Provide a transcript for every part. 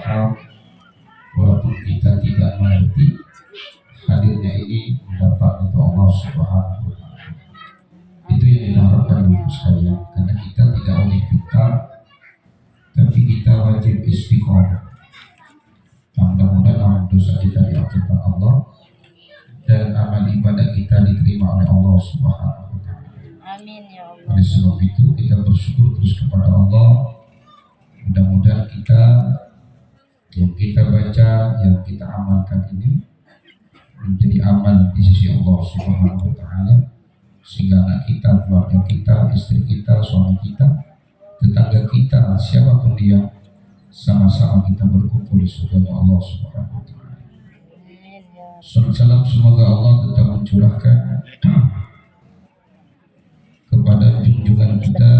berdoa walaupun kita tidak mengerti, hadirnya ini mendapat itu Allah Subhanahu wa Ta'ala. Itu yang kita harapkan Ibu sekalian, karena kita tidak boleh pintar, tapi kita wajib istiqomah. Mudah-mudahan amal dosa kita diampuni Allah dan amal ibadah kita diterima oleh Allah Subhanahu wa Ta'ala. Amin ya Allah. Oleh sebab itu kita bersyukur terus kepada Allah. Mudah-mudahan yang kita baca, yang kita amalkan ini menjadi amal di sisi Allah Subhanahu wa Ta'ala, sehingga anak kita, keluarga kita, istri kita, suami kita, tetangga kita, siapapun dia, sama-sama kita berkumpul di surga Allah Subhanahu wa Ta'ala. Salam semoga Allah tetap mencurahkan kepada junjungan kita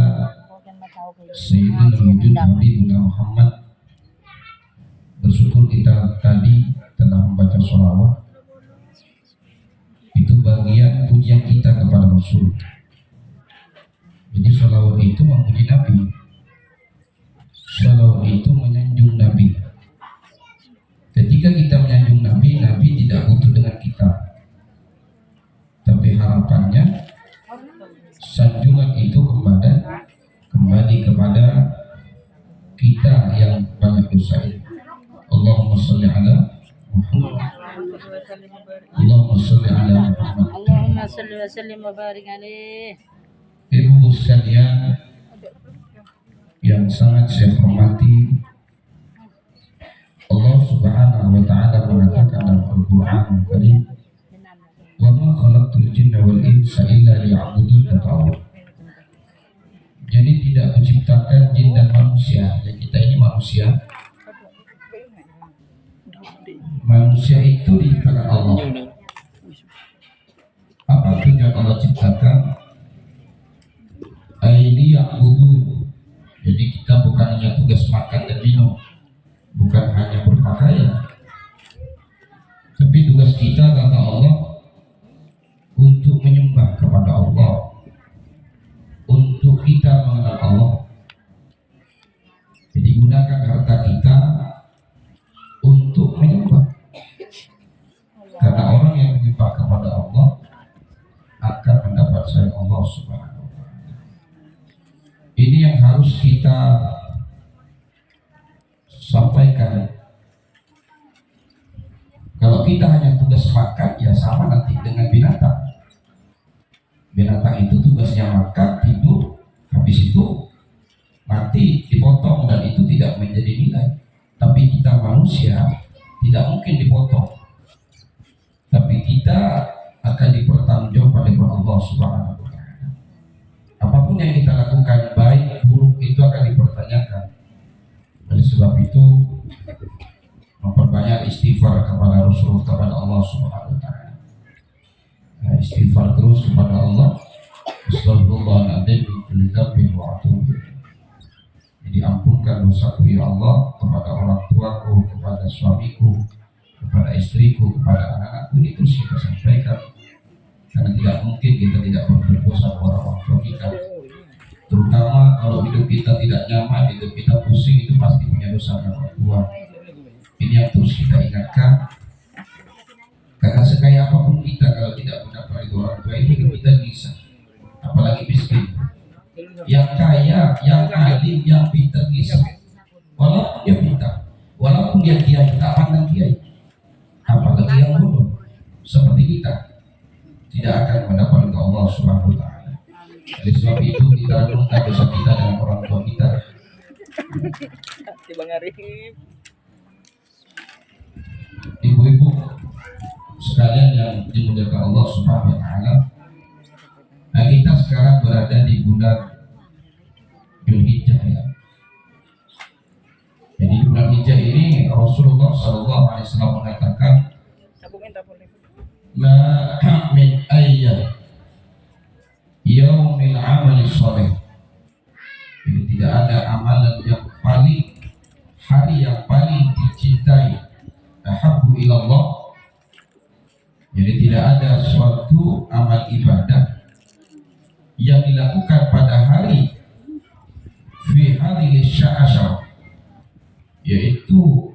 Sayyidina Wujud Nabi Muhammad. Bersyukur kita tadi telah membaca sholawat. Itu bagian pujian kita kepada Rasul. Jadi sholawat itu memuji Nabi, sholawat itu menyanjung Nabi. Ketika kita menyanjung Nabi, Nabi tidak butuh dengan kita, tapi harapannya sanjungan itu kembali kepada kita yang banyak dosa ini. Allahumma sholli ala Muhammad. Allahumma sholli ala Muhammad. Allahumma sholli wa sallim wa barik alaihi. Ibu sekalian yang sangat saya hormati, Allah Subhanahu wa Ta'ala mengatakan dalam Al-Qur'an Al-Karim, "Wa ma khalaqtul jinna wal insa illa liya'budun." Jadi tidak menciptakan jin dan manusia. Ya, kita ini manusia. Manusia itu diciptakan Allah. Apa tujuan Allah ciptakan? Liya'budun. Jadi kita bukan hanya tugas makan dan minum, bukan hanya berpakaian, tapi tugas kita kata Allah untuk menyembah kepada Allah, untuk kita mengenal Allah. Jadi gunakan harta kita untuk menyembah, karena orang yang menyembah kepada Allah akan mendapat sayang Allah Subhanahu wa Ta'ala. Ini yang harus kita sampaikan. Kalau kita hanya tugas makan, ya sama nanti dengan binatang. Binatang itu tugasnya makan, tidur, habis itu mati, dipotong, dan itu tidak menjadi nilai. Tapi kita manusia tidak mungkin dipotong, tapi kita akan dipertanggungjawabkan oleh Allah Subhanahu wa Ta'ala. Apapun yang kita lakukan, baik buruk, itu akan dipertanyakan. Oleh sebab itu memperbanyak istighfar kepada Rasul, kepada Allah Subhanahu wa Ta'ala. Nah, istighfar terus kepada Allah. Astagfirullahaladzim min dzambin wa atubu. Jadi ampunkan dosaku ya Allah, kepada orang tuaku, kepada suamiku, kepada istriku, kepada anak-anakku. Ini terus kita sampaikan, karena tidak mungkin kita tidak berbuat dosa kepada orang tua kita. Terutama kalau hidup kita tidak nyaman, hidup kita pusing, itu pasti punya dosa kepada orang tua. Ini yang terus kita ingatkan, karena sekaya apapun kita, kalau tidak mendapat itu orang tua, itu kita bisa, apalagi miskin. Yang kaya, yang alim, yang pintar bisa, walaupun dia pintar, walaupun dia kiai, tak pandang kiai, apalagi yang bodoh seperti kita, tidak akan mendapat itu Allah Subhanahu wa Ta'ala. Oleh sebab itu kita renungkan dosa kita dengan orang tua kita. Ibu-ibu sekalian yang dimuliakan Allah Subhanahu wa Ta'ala, nah, kita sekarang berada di bulan Dzulhijjah ya. Jadi bulan Hijjah ini Rasulullah SAW mengatakan, "Ma min ayyam yaumil amali sholih." Jadi tidak ada amalan yang paling, hari yang paling dicintai, ahabbu ilallah. Jadi tidak ada suatu amal ibadah yang dilakukan pada hari fi hadhihi sya'ashar, yaitu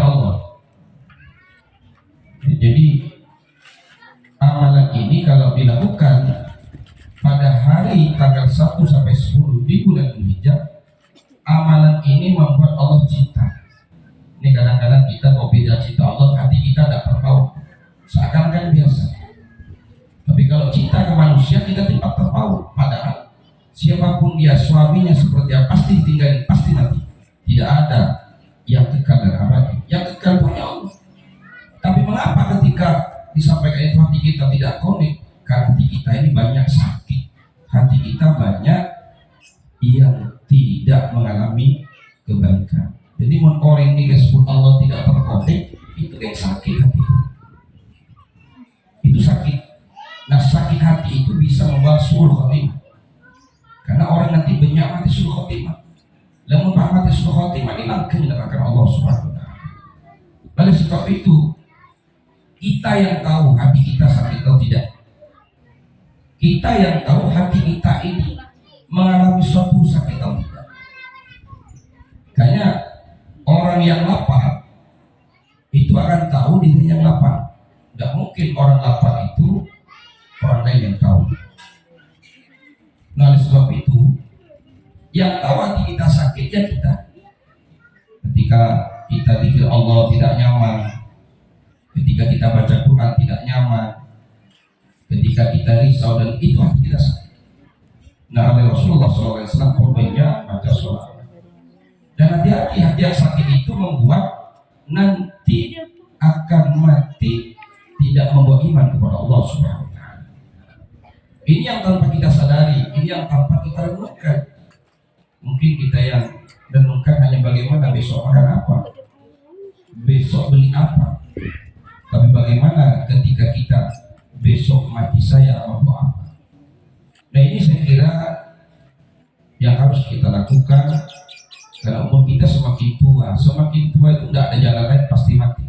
Allah. Jadi amalan ini kalau dilakukan pada hari tanggal 1 sampai 10 di bulan Dzulhijjah, amalan ini membuat Allah cinta. Ini kadang-kadang kita mau beda cinta Allah, hati kita tidak terpaut, seakan-akan biasa. Tapi kalau cinta ke manusia kita tidak terpaut. Padahal siapapun dia, suaminya seperti apa, pasti ditinggalin, pasti mati. Tidak ada yang kekal dan abadi. Yang kekal punya Allah. Tapi mengapa ketika disampaikan itu hati kita tidak konek? Karena hati kita ini banyak sakit, hati kita banyak yang tidak mengalami kebaikan. Jadi orang ini disebut Allah tidak terkonek, itu yang sakit hati itu sakit. Nah, sakit hati itu bisa membawa suul khotimah. Karena orang nanti banyak mati suul khotimah. Namun pak mati suul khotimah ini langsung menerangkan Allah Subhanahu wa taala. Oleh sebab itu, kita yang tahu hati kita sakit atau tidak. Kita yang tahu hati kita ini mengalami suatu sakit atau tidak. Kayaknya orang yang lapar itu akan tahu dirinya yang lapar. Tidak mungkin orang lapar itu orang lain yang tahu. Nah, oleh sebab itu, yang tahu hati kita sakit ya kita. Ketika kita pikir Allah tidak nyaman, ketika kita baca Quran tidak nyaman, ketika kita risau, dan itu hati kita sakit. Nah, oleh Rasulullah SAW korbannya baca sholat. Dan hati-hati, hati yang sakit itu membuat nanti akan mati tidak membawa iman kepada Allah Subhanahu wa taala. Ini yang tanpa kita sadari, ini yang tanpa kita renungkan. Mungkin kita yang renungkan hanya bagaimana besok makan apa, besok beli apa. Tapi bagaimana ketika kita besok mati saya mau apa? Nah, ini saya kira yang harus kita lakukan. Karena umur kita semakin tua itu tidak ada jalan lain, pasti mati.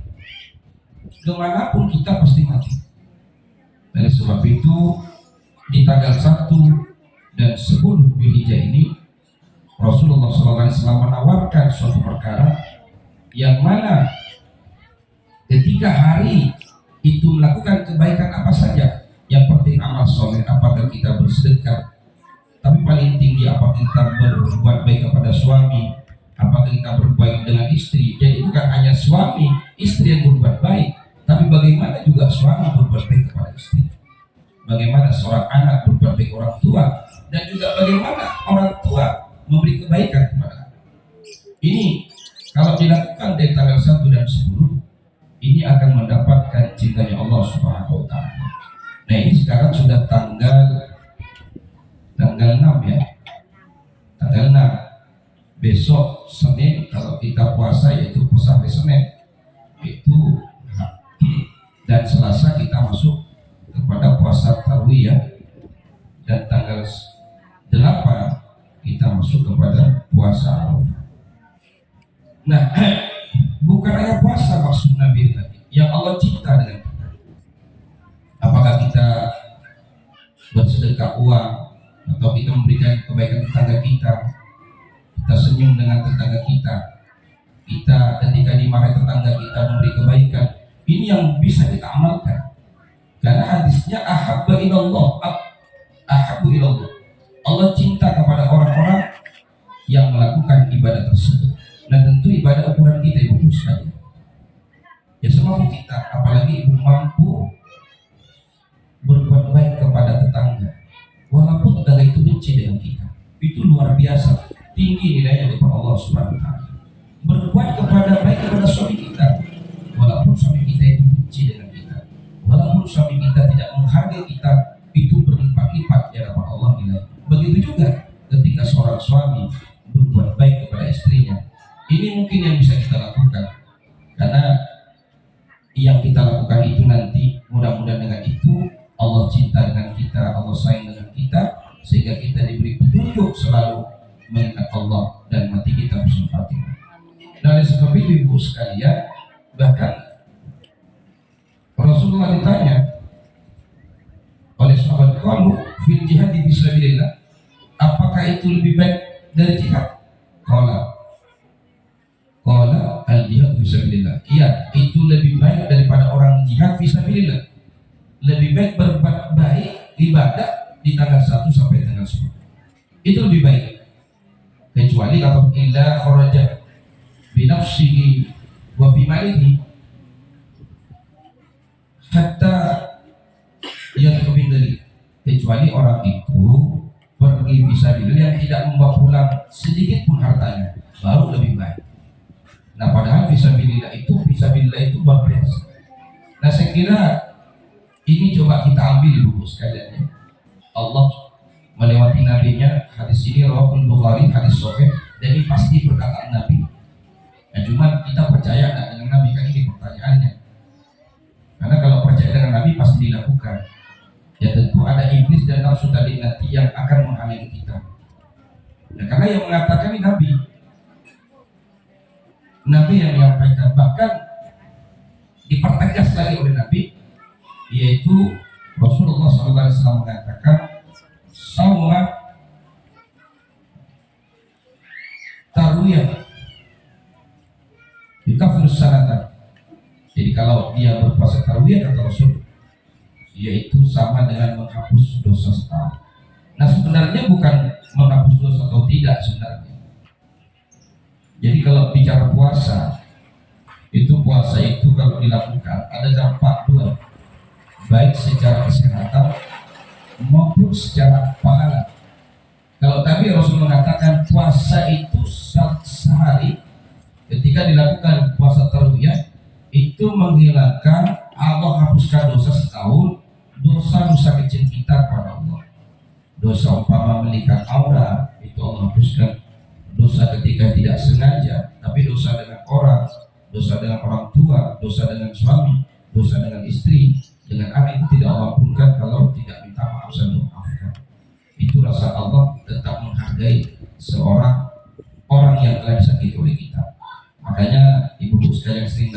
Kemanapun kita pasti mati. Oleh sebab itu, di tanggal 1 dan 10 Dzulhijjah ini, Rasulullah SAW menawarkan suatu perkara yang mana ketika hari itu melakukan kebaikan apa saja. Yang penting amal soleh, apakah kita bersedekah, tapi paling tinggi apakah kita berbuat baik kepada suami, apakah kita berbuat dengan istri. Jadi bukan hanya suami, istri yang berbuat baik, tapi bagaimana juga suami berbuat baik kepada istri, bagaimana seorang anak berbuat baik orang tua, dan juga bagaimana orang tua memberi kebaikan kepada anak. Ini kalau dilakukan dari tanggal 1 dan 10, ini akan mendapatkan cintanya Allah Subhanahu wa taala. Nah, ini sekarang sudah tanggal 6 ya. Tanggal 6. Besok Senin kalau kita puasa yaitu puasa hari Senin. Itu dan Selasa kita masuk kepada puasa Tarwiyah, dan tanggal 8 kita masuk kepada puasa Arafah. Nah, bukan hanya puasa maksud Nabi tadi, yang Allah cinta dengan kita. Apakah kita bersedekah uang, atau kita memberikan kebaikan tetangga kita, kita senyum dengan tetangga kita, kita ketika dimarahi tetangga kita memberi kebaikan. Ini yang bisa kita amalkan. Karena hadisnya ahabba ilallah, ahabbu ilallah. Allah cinta kepada orang-orang yang melakukan ibadah tersebut. Nah, tentu ibadah ukuran kita ibu sekalian. Ya semampu kita, apalagi ibu mampu berbuat baik kepada tetangga, walaupun tetangga itu benci dengan kita, itu luar biasa tinggi nilainya dari Allah Subhanahu wa taala. Berbuat baik kepada suami kita, walaupun suami kita itu benci dengan kita, walaupun suami kita tidak menghargai kita, itu berlipat-lipat di hadapan Allah nilai. Begitu juga ketika seorang suami berbuat baik kepada istrinya. Ini mungkin yang bisa kita lakukan, karena yang kita lakukan itu nanti mudah-mudahan dengan itu Allah cinta dengan kita, Allah sayang dengan kita, sehingga kita diberi petunjuk selalu mengingat Allah dan mati kita husnul khatimah. Dari sebab itu ibu sekalian, bahkan Rasulullah ditanya oleh sahabat, "Qalu fil jihad fisabilillah?" Apakah itu lebih baik dari jihad? Qala al jihad fisabilillah. Lebih baik berbuat baik ibadah di tanggal 1 sampai tanggal 10. Itu lebih baik. Kecuali kalau illa kharaja binafsihi wa bimalihi hatta yatubin dari, kecuali orang itu pergi fisabilillah yang tidak membawa pulang sedikit pun hartanya, baru lebih baik. Nah padahal fisabilillah itu luar biasa. Nah saya kira ini coba kita ambil dulu sekalian ya. Allah melewati nabinya, hadis ini rawahul Bukhari, hadis sahih, dan ini pasti perkataan Nabi. Nah cuma kita percaya nggak dengan Nabi, kan ini pertanyaannya. Karena kalau percaya dengan Nabi pasti dilakukan. Ya tentu ada iblis dan nafsu tadi nanti yang akan menghalangi kita. Nah karena yang mengatakan ini Nabi yang menyampaikan, bahkan dipertegas lagi oleh Nabi, yaitu Rasulullah SAW mengatakan sauma tarwiyah yukaffiru sanatan. Jadi kalau dia berpuasa tarwiyah kata Rasul, yaitu sama dengan menghapus dosa setahun. Nah sebenarnya bukan menghapus dosa atau tidak sebenarnya. Jadi kalau bicara puasa itu kalau dilakukan ada dampak dua, baik secara kesehatan maupun secara pahala. Kalau tadi Rasul mengatakan puasa itu sehari, ketika dilakukan puasa tarwiyah itu menghilangkan, Allah hapuskan dosa setahun, dosa kecil kita kepada Allah. Dosa umpama melihat aura itu Allah hapuskan, dosa ketika tidak sengaja, tapi dosa dengan orang, dosa dengan orang tua, dosa dengan suami, dosa dengan istri, dengan anak itu tidak Allah ampunkan kalau tidak minta maaf dan memaafkan. Itu rasa Allah tetap menghargai seorang orang yang telah disakiti oleh kita. Makanya ibu-ibu sekalian sering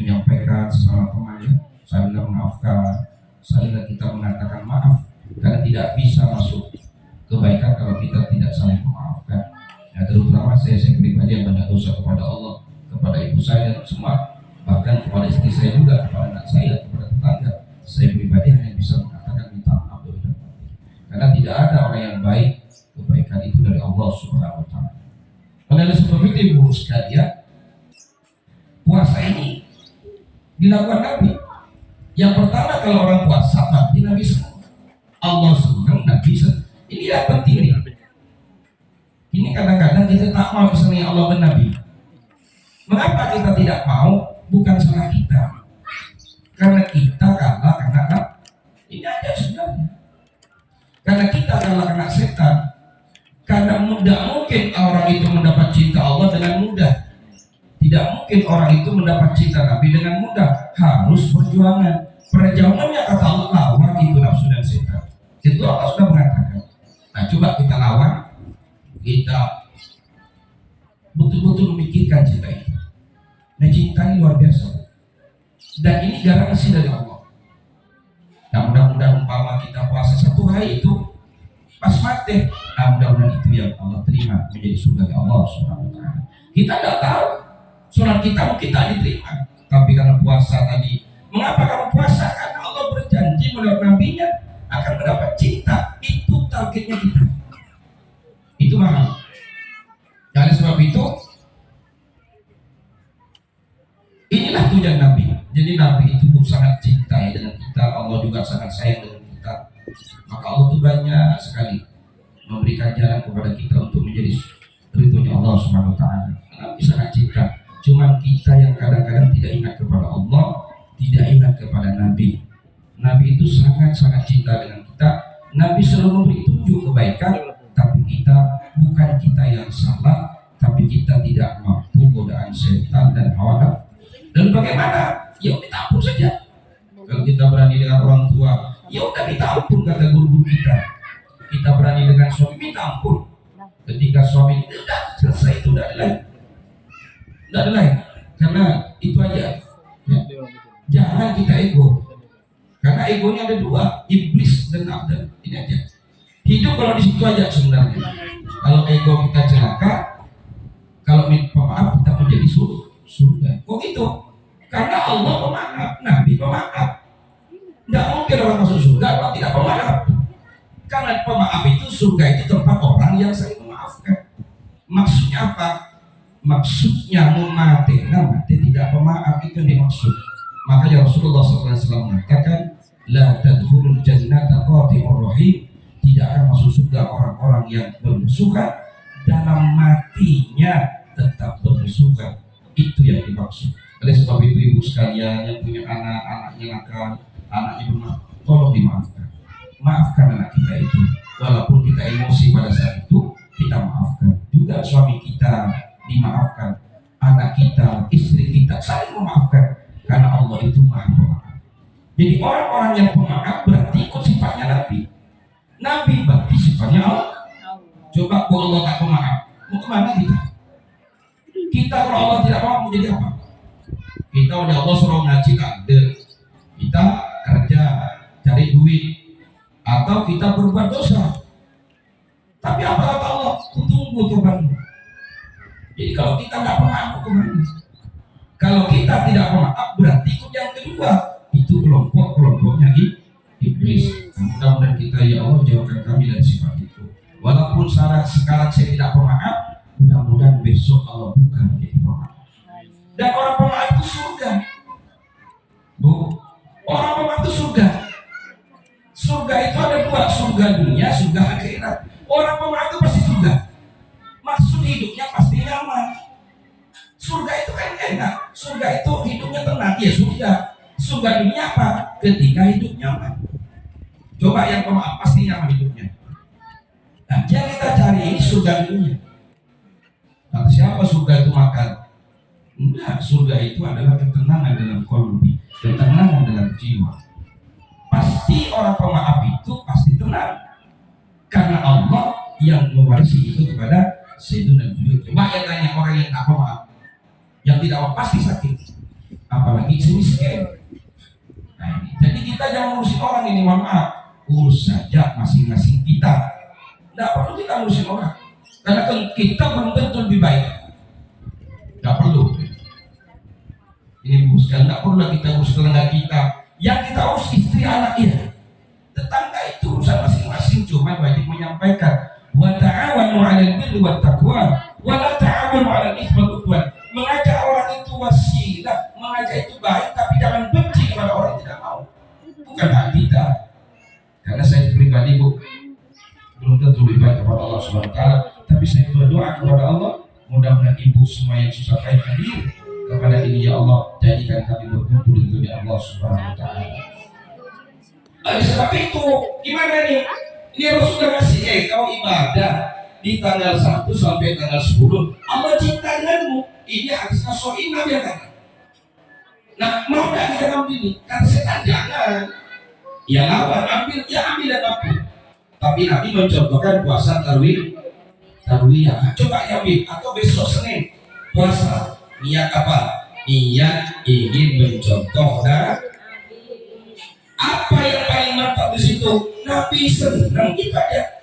menyampaikan sesama temannya, saling memaafkan, saling kita mengatakan maaf, karena tidak bisa masuk kebaikan kalau kita tidak saling memaafkan. Nah, terutama saya pribadi yang banyak dosa kepada Allah, kepada ibu saya dan semua, bahkan kepada istri saya juga, kepada anak saya, kepada tetangga. Saya pribadi hanya bisa mengatakan minta maaf dari hati. Karena tidak ada orang yang baik, kebaikan itu dari Allah Subhanahu wa taala. Oleh sebab itu ibu sekalian, puasa ini dilakukan Nabi. Yang pertama kalau orang puasa Nabi senang, Allah senang, Nabi senang. Ini yang penting nih. Ini kadang-kadang kita tak mau disenangi Allah dan Nabi. Mengapa kita tidak mau? Bukan salah kita, karena kita kalah karena ini aja sebenarnya. Karena kita kalah karena setan. Karena tidak mungkin orang itu mendapat cinta Allah dengan mudah. Tidak mungkin orang itu mendapat cinta Nabi dengan mudah. Harus perjuangan. Perjuangannya kata Allah, lawan itu nafsu dan setan. Itu Allah sudah mengatakan. Nah coba kita lawan. Kita betul-betul memikirkan cinta itu. Nah cinta ini luar biasa. Dan ini garansi dari Allah. Nah mudah-mudahan umpama kita puasa 1 hari itu pas mati, nah mudah-mudahan itu yang Allah terima menjadi surga Allah Subhanahu wa taala. Kita tidak tahu sholat kita mungkin tak diterima, tapi karena puasa tadi. Mengapa kamu puasa? Karena Allah berjanji melalui nabinya akan mendapat cinta. Itu targetnya kita. Itu mahal. Oleh sebab itu inilah tujuan Nabi. Jadi Nabi itu sangat cintai dengan kita, Allah juga sangat sayang dengan kita. Maka Allah itu banyak sekali memberikan jalan kepada kita untuk menjadi ridhonya Allah Subhanahu wa taala. Nabi sangat cinta. Cuman kita yang kadang-kadang tidak ingat kepada Allah, tidak ingat kepada Nabi. Nabi itu sangat-sangat cinta dengan kita. Nabi selalu memberi tunjuk kebaikan, tapi bukan kita yang salah, tapi kita tidak mampu godaan setan dan hawa nafsu. Dan bagaimana? Ya minta ampun saja. Kalau kita berani dengan orang tua, ya udah minta ampun kata guru-guru kita. Kita berani dengan suami, minta ampun. Ketika suami udah selesai, itu udah ada lain. Udah ada lain. Karena itu aja. Ya. Jangan kita ego. Karena egonya ada 2, iblis dan abdan. Ini aja. Hidup kalau di situ aja sebenarnya. Kalau ego kita celaka, kalau minta maaf kita menjadi surga. Kok gitu? Karena Allah pemaaf, Nabi pemaaf. Tidak mungkin orang masuk surga kalau tidak pemaaf. Karena pemaaf itu, surga itu tempat orang yang saling memaafkan. Maksudnya apa? Maksudnya mati tidak pemaaf, itu yang dimaksud. Makanya Rasulullah SAW mengatakan, la tadkhulul jannata qatimur rahim, tidak akan masuk surga orang-orang yang bermusuhan, dalam matinya tetap bermusuhan. Itu yang dimaksud. Oleh sebab itu ibu sekalian yang punya anak, anaknya nakal, anaknya bermaaf, tolong dimaafkan. Maafkan anak kita itu. Walaupun kita emosi pada saat itu, kita maafkan. Juga suami kita dimaafkan, anak kita, istri kita, saling memaafkan. Karena Allah itu maha pemaaf. Jadi orang-orang yang pemaaf berarti ikut sifatnya Nabi. Nabi berarti sifatnya Allah. Coba kalau Allah tak pemaaf, mau kemana kita? Kita kalau Allah tidak pemaaf mau jadi apa? Kita udah Allah suruh ngaji tak ada, kita kerja cari duit, atau kita berbuat dosa. Tapi apa kata Allah? Tunggu tobatmu. Jadi kalau kita nggak pemaaf mau kemana? Kalau kita tidak pemaaf berarti ikut yang kedua, itu kelompoknya iblis. Mudah-mudahan kita ya Allah jauhkan kami dari sifat itu. Walaupun sekarang saya tidak pemaaf, mudah-mudahan besok Allah buka menjadi pemaaf. Dan orang pemaaf itu surga. Bu, orang pemaaf itu surga. Surga itu ada dua, surga dunia, surga akhirat. Orang pemaaf itu pasti surga. Maksud hidupnya pasti nyaman. Surga itu kan enak. Surga itu hidupnya tenang, ya surga. Surga dunia apa? Ketika hidup nyaman. Coba yang pemaaf pasti nyaman hidupnya. Nah, yang kita cari ini surga dunia. Nah, siapa surga itu makan? Enggak, surga itu adalah ketenangan dalam qalbi, ketenangan dalam jiwa. Pasti orang pemaaf itu pasti tenang. Karena Allah yang mewarisi itu kepada Sayyidina Jibril. Coba yang tanya orang yang tak pemaaf, yang tidak pemaaf pasti sakit. Apalagi miskin. Nah, jadi kita jangan ngurusin orang ini, mohon maaf. Urus saja masing-masing kita. Tidak perlu kita ngurusin orang. Karena kita belum tentu lebih baik. Tidak perlu. Ini bukan, tidak perlu kita urus tetangga kita. Yang kita urus istri anak ya. Tetangga itu urusan masing-masing. Cuma wajib menyampaikan. Wa ta'awanu 'alal birri wat taqwa wa la ta'awanu 'alal itsmi wal 'udwan. Mengajak orang itu wasilah, mengajak itu baik, tapi jangan benci kepada orang yang tidak mau. Bukan hak kita. Karena saya pribadi belum tentu lebih baik kepada Allah SWT, tapi saya berdoa kepada Allah, mudah-mudahan ibu semua yang susah payah hadir kepada ini ya Allah, jadikan kami berkumpul di dunia Allah SWT. Oleh sebab itu, gimana nih? Ini Rasulullah kasih, kau ibadah di tanggal 1 sampai tanggal 10, Allah cinta denganmu. Ini hadisnya Sahih Nabi yang kata. Nah, mau gak kita kamu ini? Kata setan jangan. Ya lawan, ambil dan ambil. Tapi Nabi mencontohkan puasa tarwiyah. Coba ambil, atau besok Senin puasa. Niat apa? Niat ingin mencontoh apa yang paling mantap di situ? Nabi senang ibadah.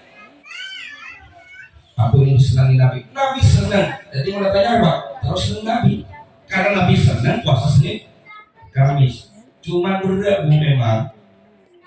Apa yang disenangi Nabi? Nabi senang. Jadi mau tanya apa? Terus senang Nabi. Karena Nabi senang puasa Senin Kamis. Cuma bergabung memang